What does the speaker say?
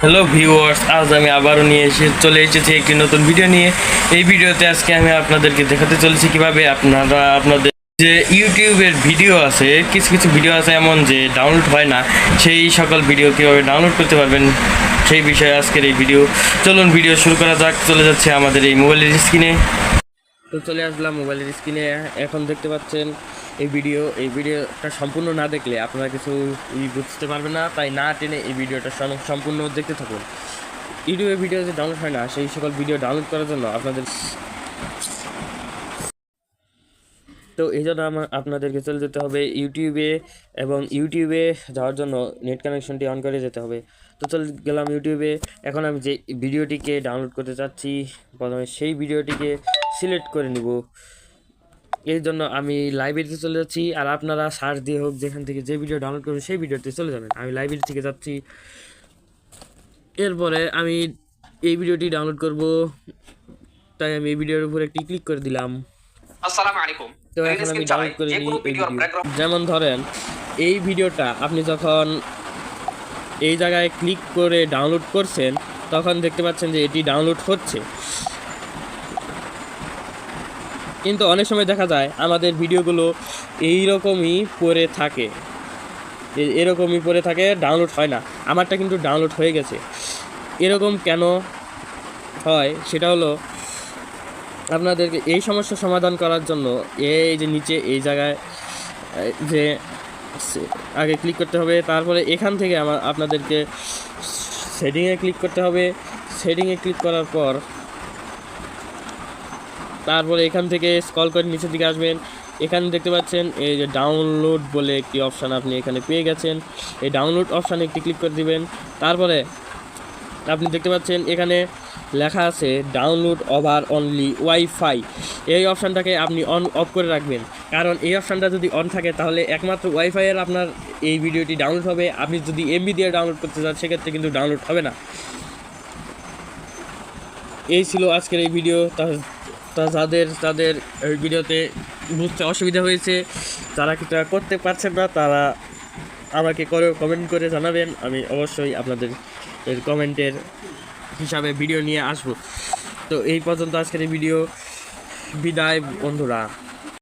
Hello viewers, আজ আমি আবারও চলে এসেছি একটি নতুন ভিডিও নিয়ে। এই ভিডিওতে আজকে আমি আপনাদেরকে দেখাতে চলেছি কিভাবে আপনারা আপনাদের যে ইউটিউবের ভিডিও আছে, কিছু কিছু ভিডিও আছে এমন যে ডাউনলোড হয় না, সেই সকল ভিডিও কীভাবে ডাউনলোড করতে পারবেন সেই বিষয়ে আজকের এই ভিডিও। চলুন ভিডিও শুরু করা যাক। চলে যাচ্ছে আমাদের এই মোবাইলের স্ক্রিনে। তো চলে আসলাম মোবাইলের স্ক্রিনে। এখন দেখতে পাচ্ছেন এই ভিডিওটা সম্পূর্ণ না দেখলে আপনারা কিছু বুঝতে পারবেন না, তাই না টেনে এই ভিডিওটা সম্পূর্ণ দেখতে থাকুন। ইউটিউবে ভিডিও যে ডাউনলোড হয় না, সেই সকল ভিডিও ডাউনলোড করার জন্য এই জন্য আপনাদেরকে চলে যেতে হবে ইউটিউবে, এবং ইউটিউবে যাওয়ার জন্য নেট কানেকশনটি অন করে যেতে হবে। তো চলে গেলাম ইউটিউবে। এখন আমি যে ভিডিওটিকে ডাউনলোড করতে চাচ্ছি, প্রথমে সেই ভিডিওটিকে সিলেক্ট করে নিব। এর জন্য আমি লাইব্রেরিতে চলে যাচ্ছি, আর আপনারা সার্চ দিয়ে হোক যেখান থেকে যে ভিডিও ডাউনলোড করবেন সেই ভিডিওতে চলে যাবেন। আমি লাইব্রেরি থেকে যাচ্ছি। এরপরে আমি এই ভিডিওটি ডাউনলোড করব, তাই আমি এই ভিডিওর উপরে একটি ক্লিক করে দিলাম। আসসালামু আলাইকুম। তো এখন আমি ডাউনলোড করে নিই এই ভিডিও। যেমন ধরেন এই ভিডিওটা আপনি যখন এই জায়গায় ক্লিক করে ডাউনলোড করছেন, তখন দেখতে পাচ্ছেন যে এটি ডাউনলোড হচ্ছে। কিন্তু অনেক সময় দেখা যায় আমাদের ভিডিওগুলো এরকমই পড়ে থাকে, ডাউনলোড হয় না। আমারটা কিন্তু ডাউনলোড হয়ে গেছে। এরকম কেন হয় সেটা হলো, আপনাদেরকে এই সমস্যার সমাধান করার জন্য এই যে নিচে এই জায়গায় যে আগে ক্লিক করতে হবে, তারপরে এখান থেকে আপনাদেরকে সেটিংয়ে ক্লিক করতে হবে। সেটিংয়ে ক্লিক করার পর তারপরে এখান থেকে স্ক্রল করে নিচের দিকে আসবেন। এখানে দেখতে পাচ্ছেন এই যে ডাউনলোড বলে একটি অপশান আপনি এখানে পেয়ে গেছেন। এই ডাউনলোড অপশানে একটি ক্লিক করে দিবেন। তারপরে আপনি দেখতে পাচ্ছেন এখানে লেখা আছে ডাউনলোড ওভার অনলি ওয়াইফাই। এই অপশানটাকে আপনি অন অফ করে রাখবেন, কারণ এই অপশানটা যদি অন থাকে তাহলে একমাত্র ওয়াইফাইয়ের আপনার এই ভিডিওটি ডাউনলোড হবে। আপনি যদি এমবি দিয়ে ডাউনলোড করতে চান সেক্ষেত্রে কিন্তু ডাউনলোড হবে না। এই ছিল আজকের এই ভিডিও। যাদের এই ভিডিওতে বুঝতে অসুবিধা হয়েছে, যারা কিছু করতে পারছেন না, তারা আমাকে কমেন্ট করে জানাবেন। আমি অবশ্যই আপনাদের কমেন্টের হিসাবে ভিডিও নিয়ে আসব। তো এই পর্যন্ত আজকের এই ভিডিও। বিদায় বন্ধুরা।